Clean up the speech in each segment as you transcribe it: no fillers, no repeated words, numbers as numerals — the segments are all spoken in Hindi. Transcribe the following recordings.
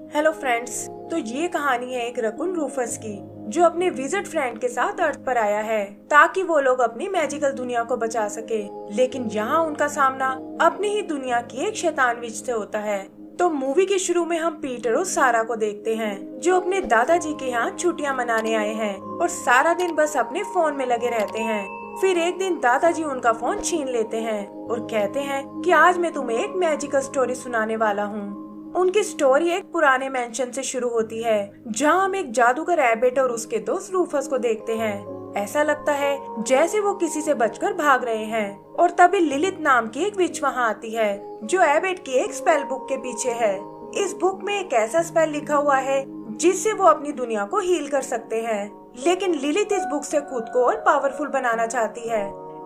हेलो फ्रेंड्स, तो ये कहानी है एक रकुन रूफस की जो अपने विजिट फ्रेंड के साथ अर्थ पर आया है ताकि वो लोग अपनी मैजिकल दुनिया को बचा सके। लेकिन यहाँ उनका सामना अपनी ही दुनिया की एक शैतान विच से होता है। तो मूवी के शुरू में हम पीटर और सारा को देखते हैं जो अपने दादाजी के यहाँ छुट्टियाँ मनाने आए हैं और सारा दिन बस अपने फोन में लगे रहते हैं। फिर एक दिन दादाजी उनका फोन छीन लेते हैं और कहते हैं कि आज मैं तुम्हें एक मैजिकल स्टोरी सुनाने वाला हूँ। उनकी स्टोरी एक पुराने मेंशन से शुरू होती है जहां हम एक जादूगर एबेट और उसके दोस्त रूफस को देखते हैं। ऐसा लगता है जैसे वो किसी से बचकर भाग रहे हैं और तभी लिलिथ नाम की एक विच वहां आती है जो एबेट की एक स्पेल बुक के पीछे है। इस बुक में एक ऐसा स्पेल लिखा हुआ है जिससे वो अपनी दुनिया को हील कर सकते हैं, लेकिन लिलिथ इस बुक से खुद को और पावरफुल बनाना चाहती है।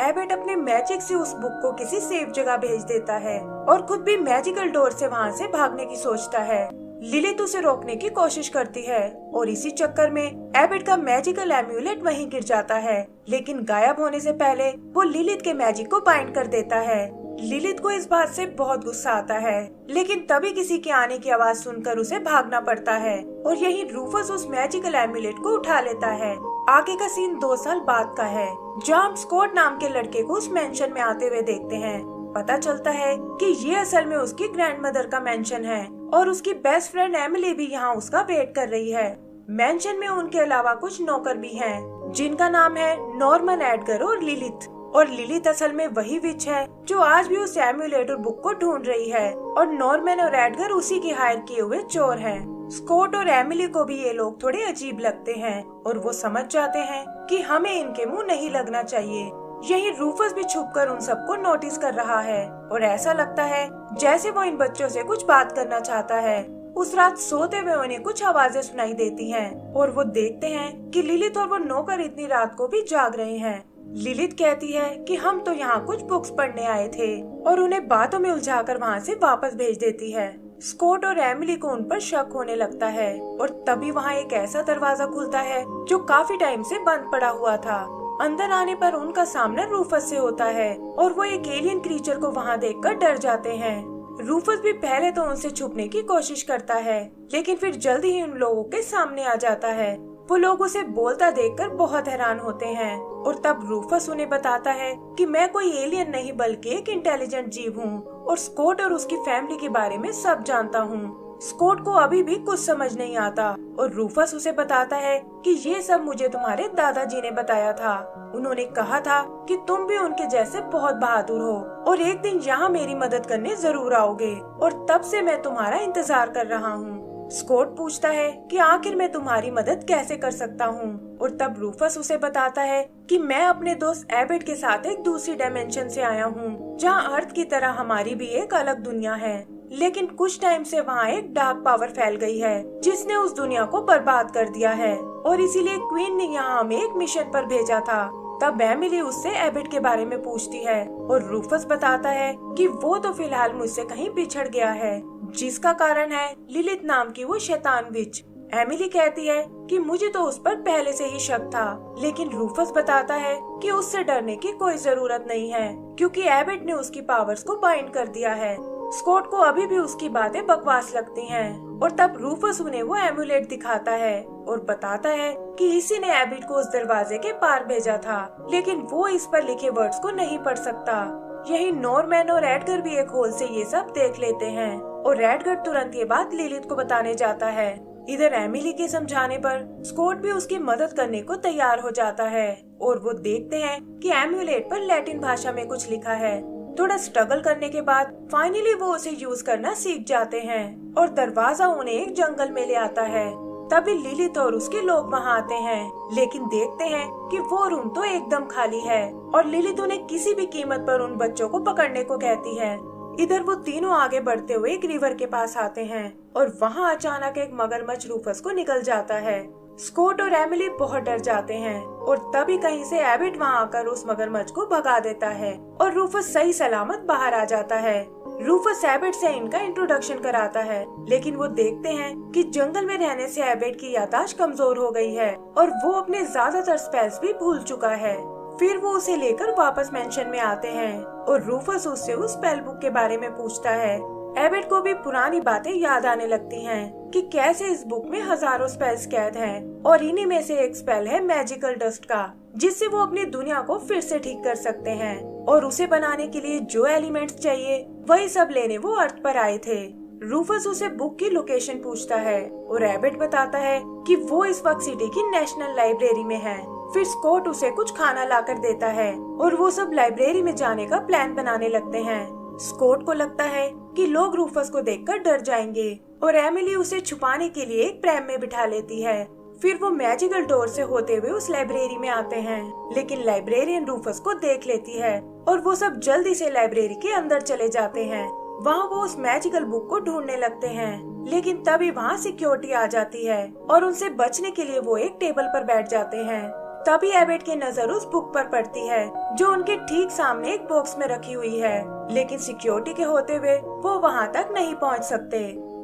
एबेट अपने मैजिक से उस बुक को किसी सेफ जगह भेज देता है और खुद भी मैजिकल डोर से वहाँ से भागने की सोचता है। लिलिथ उसे रोकने की कोशिश करती है और इसी चक्कर में एबेट का मैजिकल एम्यूलेट वहीं गिर जाता है, लेकिन गायब होने से पहले वो लिलिथ के मैजिक को बाइंड कर देता है। लिलिथ को इस बात से बहुत गुस्सा आता है, लेकिन तभी किसी के आने की आवाज सुनकर उसे भागना पड़ता है और यही रूफस उस मैजिकल एम्यूलेट को उठा लेता है। आगे का सीन 2 साल बाद का है जहाँ हम स्कॉट नाम के लड़के को उस मेंशन में आते हुए देखते हैं। पता चलता है कि ये असल में उसकी ग्रैंडमदर का मेंशन है और उसकी बेस्ट फ्रेंड एमिली भी यहाँ उसका वेट कर रही है। मेंशन में उनके अलावा कुछ नौकर भी हैं जिनका नाम है नॉर्मन, एडगर और लिलिथ। और लिलिथ असल में वही विच है जो आज भी उस एम्यूलेट और बुक को ढूंढ रही है और नॉर्मन और एडगर उसी के हायर किए हुए चोर हैं। स्कॉट और एमिली को भी ये लोग थोड़े अजीब लगते हैं और वो समझ जाते हैं कि हमें इनके मुंह नहीं लगना चाहिए। यही रूफस भी छुपकर उन सबको नोटिस कर रहा है और ऐसा लगता है जैसे वो इन बच्चों से कुछ बात करना चाहता है। उस रात सोते हुए उन्हें कुछ आवाजें सुनाई देती हैं और वो देखते हैं कि लिलिथ और वो नौकर इतनी रात को भी जाग रहे हैं। लिलिथ कहती है कि हम तो यहाँ कुछ बुक्स पढ़ने आए थे और उन्हें बातों में उलझाकर वहाँ से वापस भेज देती है। स्कॉट और एमिली को उन पर शक होने लगता है और तभी वहाँ एक ऐसा दरवाजा खुलता है जो काफी टाइम से बंद पड़ा हुआ था। अंदर आने पर उनका सामना रूफस से होता है और वो एक एलियन क्रीचर को वहाँ देखकर डर जाते हैं। रूफस भी पहले तो उनसे छुपने की कोशिश करता है, लेकिन फिर जल्दी ही उन लोगों के सामने आ जाता है। वो लोग उसे बोलता देखकर बहुत हैरान होते हैं और तब रूफस उन्हें बताता है कि मैं कोई एलियन नहीं बल्कि एक इंटेलिजेंट जीव हूँ और स्कॉट और उसकी फैमिली के बारे में सब जानता हूँ। स्कॉट को अभी भी कुछ समझ नहीं आता और रूफस उसे बताता है कि ये सब मुझे तुम्हारे दादाजी ने बताया था। उन्होंने कहा था कि तुम भी उनके जैसे बहुत बहादुर हो और एक दिन यहाँ मेरी मदद करने जरूर आओगे और तब से मैं तुम्हारा इंतजार कर रहा हूँ। स्कॉट पूछता है कि आखिर मैं तुम्हारी मदद कैसे कर सकता हूँ और तब रूफस उसे बताता है कि मैं अपने दोस्त एबेट के साथ एक दूसरी डायमेंशन से आया हूँ जहाँ अर्थ की तरह हमारी भी एक अलग दुनिया है, लेकिन कुछ टाइम से वहाँ एक डार्क पावर फैल गई है जिसने उस दुनिया को बर्बाद कर दिया है और इसीलिए क्वीन ने यहाँ हमें एक मिशन पर भेजा था। तब एमिली उससे एबेट के बारे में पूछती है और रूफस बताता है कि वो तो फिलहाल मुझसे कहीं बिछड़ गया है, जिसका कारण है लिलिथ नाम की वो शैतान विच। एमिली कहती है कि मुझे तो उस पर पहले से ही शक था, लेकिन रूफस बताता है कि उससे डरने की कोई जरूरत नहीं है क्योंकि एबेट ने उसकी पावर्स को बाइंड कर दिया है। स्कॉट को अभी भी उसकी बातें बकवास लगती हैं और तब रूफस उन्हें वो एम्यूलेट दिखाता है और बताता है कि इसी ने एबेट को उस दरवाजे के पार भेजा था, लेकिन वो इस पर लिखे वर्ड्स को नहीं पढ़ सकता। यही नॉर्मन और एडगर भी एक होल से ये सब देख लेते हैं और एडगर तुरंत ये बात लिलिथ को बताने जाता है। इधर एमिली के समझाने पर स्कॉट भी उसकी मदद करने को तैयार हो जाता है और वो देखते हैं कि एम्यूलेट पर लैटिन भाषा में कुछ लिखा है। थोड़ा स्ट्रगल करने के बाद फाइनली वो उसे यूज करना सीख जाते हैं और दरवाजा उन्हें एक जंगल में ले आता है। तभी लिलिथ और उसके लोग वहाँ आते हैं, लेकिन देखते हैं कि वो रूम तो एकदम खाली है और लिलिथ उन्हें किसी भी कीमत पर उन बच्चों को पकड़ने को कहती है। इधर वो तीनों आगे बढ़ते हुए एक रिवर के पास आते हैं और वहाँ अचानक एक मगरमच्छ रूफस को निकल जाता है। स्कॉट और एमिली बहुत डर जाते हैं और तभी कहीं से एबेट वहाँ आकर उस मगरमच्छ को भगा देता है और रूफस सही सलामत बाहर आ जाता है। रूफस एबेट से इनका इंट्रोडक्शन कराता है, लेकिन वो देखते हैं कि जंगल में रहने से एबेट की याददाश्त कमजोर हो गई है और वो अपने ज्यादातर स्पेल्स भी भूल चुका है। फिर वो उसे लेकर वापस मेंशन में आते हैं और रूफस उससे उस स्पेल बुक के बारे में पूछता है। एबेट को भी पुरानी बातें याद आने लगती हैं कि कैसे इस बुक में हजारों स्पेल्स कैद हैं और इन्हीं में से एक स्पेल है मैजिकल डस्ट का, जिससे वो अपनी दुनिया को फिर से ठीक कर सकते हैं। और उसे बनाने के लिए जो एलिमेंट्स चाहिए वही सब लेने वो अर्थ पर आए थे। रूफस उसे बुक की लोकेशन पूछता है और एबेट बताता है कि वो इस वक्त सिटी की नेशनल लाइब्रेरी में है। फिर स्कॉट उसे कुछ खाना लाकर देता है और वो सब लाइब्रेरी में जाने का प्लान बनाने लगते हैं। स्कॉट को लगता है कि लोग रूफस को देखकर डर जाएंगे और एमिली उसे छुपाने के लिए एक प्रैम में बिठा लेती है। फिर वो मैजिकल डोर से होते हुए उस लाइब्रेरी में आते हैं, लेकिन लाइब्रेरियन रूफस को देख लेती है और वो सब जल्दी से लाइब्रेरी के अंदर चले जाते हैं। वहाँ वो उस मैजिकल बुक को ढूंढने लगते हैं, लेकिन तभी वहाँ सिक्योरिटी आ जाती है और उनसे बचने के लिए वो एक टेबल पर बैठ जाते हैं। तभी एबेट की नजर उस बुक पर पड़ती है जो उनके ठीक सामने एक बॉक्स में रखी हुई है, लेकिन सिक्योरिटी के होते हुए वो वहाँ तक नहीं पहुँच सकते।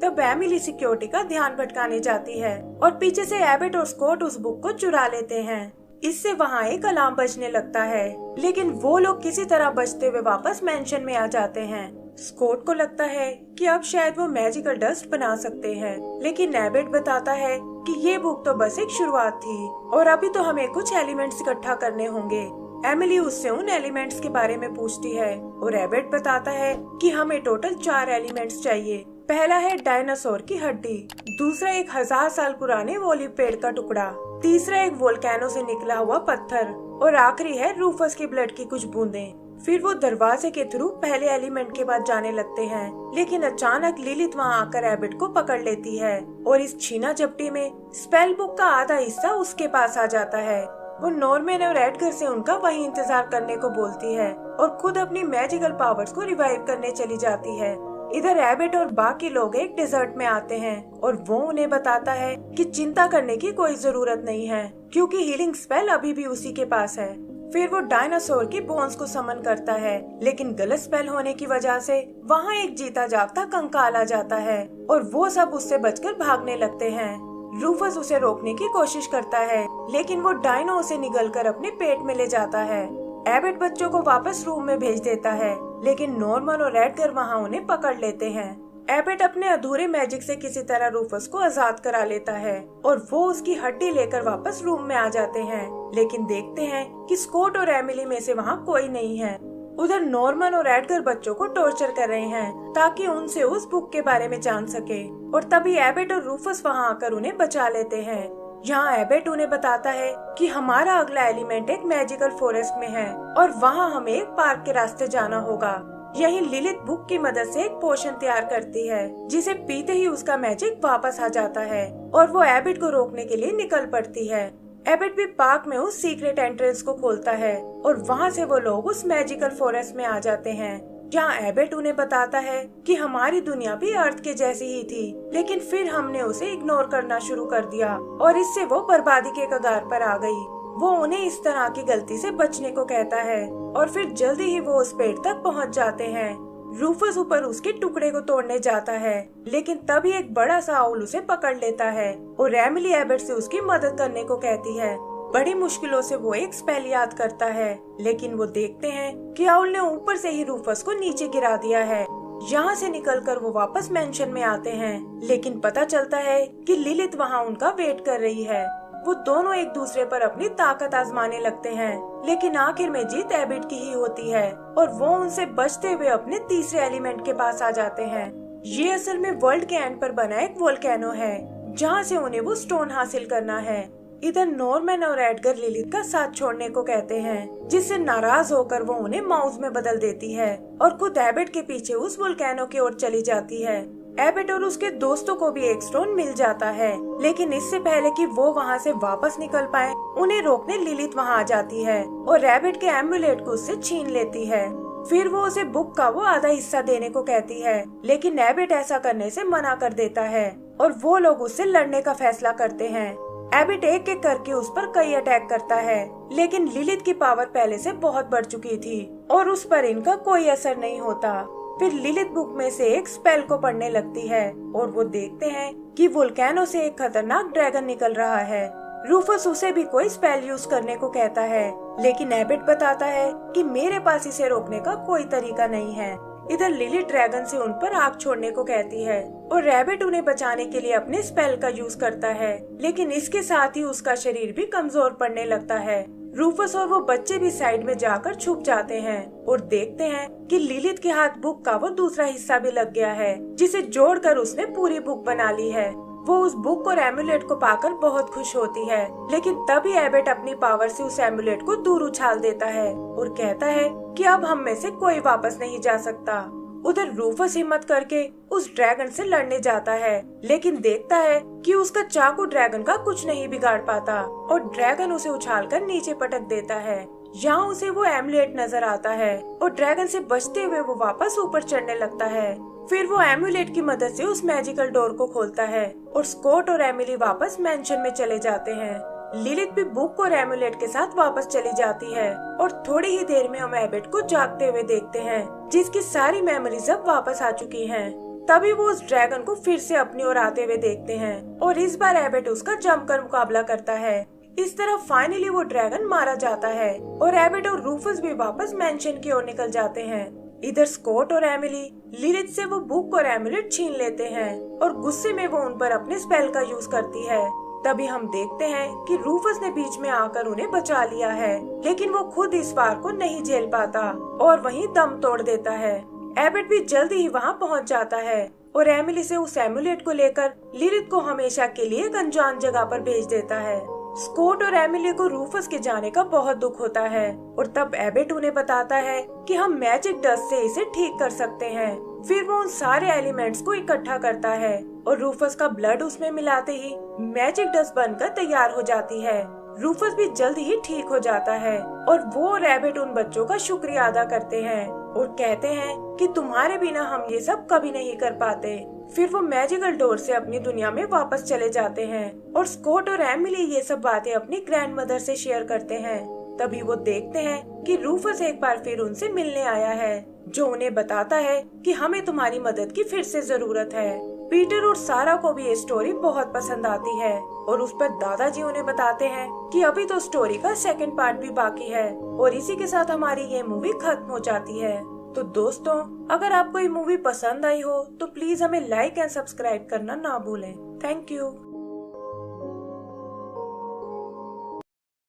तब एमिली सिक्योरिटी का ध्यान भटकाने जाती है और पीछे से एबेट और स्कॉट उस बुक को चुरा लेते हैं। इससे वहाँ एक अलार्म बजने लगता है, लेकिन वो लोग किसी तरह बचते हुए वापस मेंशन में आ जाते हैं। स्कॉट को लगता है कि अब शायद वो मैजिकल डस्ट बना सकते हैं, लेकिन एबेट बताता है कि ये बुक तो बस एक शुरुआत थी और अभी तो हमें कुछ एलिमेंट्स इकट्ठा करने होंगे। एमिली उससे उन एलिमेंट्स के बारे में पूछती है और एबेट बताता है कि हमें टोटल 4 एलिमेंट्स चाहिए। पहला है डायनासोर की हड्डी, दूसरा एक 1000 साल पुराने ओलिव पेड़ का टुकड़ा, तीसरा एक वोल्केनो से निकला हुआ पत्थर और आखिरी है रूफस की ब्लड की कुछ बूंदें। फिर वो दरवाजे के थ्रू पहले एलिमेंट के पास जाने लगते हैं, लेकिन अचानक लिलित वहाँ आकर एबेट को पकड़ लेती है और इस छीना झपटी में स्पेल बुक का आधा हिस्सा उसके पास आ जाता है। वो नॉर्मन और एडगर से उनका वही इंतजार करने को बोलती है और खुद अपनी मैजिकल पावर्स को रिवाइव करने चली जाती है। इधर एबेट और बाकी लोग एक डेजर्ट में आते हैं और वो उन्हें बताता है कि चिंता करने की कोई जरूरत नहीं है, क्योंकि हीलिंग स्पेल अभी भी उसी के पास है। फिर वो डायनासोर की बोन्स को समन करता है, लेकिन गलत स्पेल होने की वजह से वहाँ एक जीता जागता कंकाल आ जाता है और वो सब उससे बचकर भागने लगते हैं। रूफस उसे रोकने की कोशिश करता है, लेकिन वो डायनो उसे निगलकर अपने पेट में ले जाता है। एबेट बच्चों को वापस रूम में भेज देता है, लेकिन नॉर्मन और एडगर वहाँ उन्हें पकड़ लेते हैं। एबेट अपने अधूरे मैजिक से किसी तरह रूफस को आजाद करा लेता है और वो उसकी हड्डी लेकर वापस रूम में आ जाते हैं, लेकिन देखते हैं कि स्कॉट और एमिली में से वहाँ कोई नहीं है। उधर नॉर्मन और एडगर बच्चों को टॉर्चर कर रहे हैं ताकि उनसे उस बुक के बारे में जान सके, और तभी एबेट और रूफस वहाँ आकर उन्हें बचा लेते हैं। यहाँ एबेट उन्हें बताता है कि हमारा अगला एलिमेंट एक मैजिकल फॉरेस्ट में है और वहाँ हमें एक पार्क के रास्ते जाना होगा। यही लिलित बुक की मदद से एक पोशन तैयार करती है, जिसे पीते ही उसका मैजिक वापस आ जाता है और वो एबेट को रोकने के लिए निकल पड़ती है। एबेट भी पार्क में उस सीक्रेट एंट्रेंस को खोलता है और वहाँ से वो लोग उस मैजिकल फॉरेस्ट में आ जाते हैं, जहाँ एबेट उन्हें बताता है कि हमारी दुनिया भी अर्थ के जैसी ही थी, लेकिन फिर हमने उसे इग्नोर करना शुरू कर दिया और इससे वो बर्बादी के कगार पर आ गई। वो उन्हें इस तरह की गलती से बचने को कहता है और फिर जल्दी ही वो उस पेड़ तक पहुंच जाते हैं। रूफस ऊपर उसके टुकड़े को तोड़ने जाता है, लेकिन तभी एक बड़ा सा आउल उसे पकड़ लेता है और एमिली एबेट से उसकी मदद करने को कहती है। बड़ी मुश्किलों से वो एक स्पेल याद करता है, लेकिन वो देखते हैं कि आउल ने ऊपर से ही रूफस को नीचे गिरा दिया है। यहाँ से निकलकर वो वापस मेंशन में आते हैं, लेकिन पता चलता है कि लिलित वहाँ उनका वेट कर रही है। वो दोनों एक दूसरे पर अपनी ताकत आजमाने लगते हैं, लेकिन आखिर में जीत एबेट की ही होती है और वो उनसे बचते हुए अपने तीसरे एलिमेंट के पास आ जाते हैं। ये असल में वर्ल्ड के एंड पर बना एक वोल्केनो है, जहाँ से उन्हें वो स्टोन हासिल करना है। इधर नॉर्मन और एडगर लिलित का साथ छोड़ने को कहते हैं, जिससे नाराज होकर वो उन्हें माउस में बदल देती है और खुद एबेट के पीछे उस वोल्केनो की ओर चली जाती है। एबेट और उसके दोस्तों को भी एक स्टोन मिल जाता है, लेकिन इससे पहले कि वो वहाँ से वापस निकल पाए, उन्हें रोकने लिलित वहाँ आ जाती है और एबेट के एम्बुलेट को उससे छीन लेती है। फिर वो उसे बुक का वो आधा हिस्सा देने को कहती है, लेकिन एबेट ऐसा करने से मना कर देता है और वो लोग उससे लड़ने का फैसला करते हैं। एबेट एक एक करके उस पर कई अटैक करता है, लेकिन लिलित की पावर पहले से बहुत बढ़ चुकी थी और उस पर इनका कोई असर नहीं होता। फिर लिलित बुक में से एक स्पेल को पढ़ने लगती है और वो देखते हैं कि वोल्केनो से एक खतरनाक ड्रैगन निकल रहा है। रूफस उसे भी कोई स्पेल यूज करने को कहता है, लेकिन एबेट बताता है कि मेरे पास इसे रोकने का कोई तरीका नहीं है। इधर लिली ड्रैगन से उन पर आग छोड़ने को कहती है और रैबिट उन्हें बचाने के लिए अपने स्पेल का यूज करता है, लेकिन इसके साथ ही उसका शरीर भी कमजोर पड़ने लगता है। रूफस और वो बच्चे भी साइड में जाकर छुप जाते हैं और देखते हैं कि लिलिथ के हाथ बुक का वो दूसरा हिस्सा भी लग गया है, जिसे जोड़कर उसने पूरी बुक बना ली है। वो उस बुक और एमुलेट को पाकर बहुत खुश होती है, लेकिन तभी एबेट अपनी पावर से उस एमुलेट को दूर उछाल देता है और कहता है कि अब हम में से कोई वापस नहीं जा सकता। उधर रूफस हिम्मत करके उस ड्रैगन से लड़ने जाता है, लेकिन देखता है कि उसका चाकू ड्रैगन का कुछ नहीं बिगाड़ पाता और ड्रैगन उसे उछालकर नीचे पटक देता है। यहाँ उसे वो एमुलेट नजर आता है और ड्रैगन से बचते हुए वो वापस ऊपर चढ़ने लगता है। फिर वो एमुलेट की मदद से उस मैजिकल डोर को खोलता है और स्कॉट और एमिली वापस मैंशन में चले जाते हैं। लिलिथ भी बुक और एमुलेट के साथ वापस चली जाती है और थोड़ी ही देर में हम एबेट को जागते हुए देखते हैं, जिसकी सारी मेमोरीज अब वापस आ चुकी हैं। तभी वो उस ड्रैगन को फिर से अपनी ओर आते हुए देखते हैं और इस बार एबेट उसका जमकर मुकाबला करता है। इस तरह फाइनली वो ड्रैगन मारा जाता है और एबेट और रूफस भी वापस मैंशन की ओर निकल जाते हैं। इधर स्कॉट और एमिली लिलिथ से वो बुक और एमुलेट छीन लेते हैं और गुस्से में वो उन पर अपने स्पेल का यूज करती है। तभी हम देखते हैं कि रूफस ने बीच में आकर उन्हें बचा लिया है, लेकिन वो खुद इस वार को नहीं झेल पाता और वहीं दम तोड़ देता है। एबेट भी जल्दी ही वहां पहुंच जाता है और एमिली से उस एमुलेट को लेकर लिलिथ को हमेशा के लिए एक अनजान जगह पर भेज देता है। स्कॉट और एमिली को रूफस के जाने का बहुत दुख होता है और तब एबेट उन्हें बताता है कि हम मैजिक डस्ट से इसे ठीक कर सकते हैं। फिर वो उन सारे एलिमेंट्स को इकट्ठा करता है और रूफस का ब्लड उसमें मिलाते ही मैजिक डस्ट बनकर तैयार हो जाती है। रूफस भी जल्दी ही ठीक हो जाता है और वो और एबेट उन बच्चों का शुक्रिया अदा करते हैं और कहते हैं कि तुम्हारे बिना हम ये सब कभी नहीं कर पाते। फिर वो मैजिकल डोर से अपनी दुनिया में वापस चले जाते हैं और स्कॉट और एमिली ये सब बातें अपनी ग्रैंडमदर से शेयर करते हैं। तभी वो देखते हैं कि रूफस एक बार फिर उनसे मिलने आया है, जो उन्हें बताता है कि हमें तुम्हारी मदद की फिर से जरूरत है। पीटर और सारा को भी ये स्टोरी बहुत पसंद आती है और उस पर दादाजी उन्हें बताते हैं कि अभी तो स्टोरी का सेकंड पार्ट भी बाकी है और इसी के साथ हमारी ये मूवी खत्म हो जाती है। तो दोस्तों, अगर आपको ये मूवी पसंद आई हो तो प्लीज हमें लाइक एंड सब्सक्राइब करना ना भूलें। Thank you.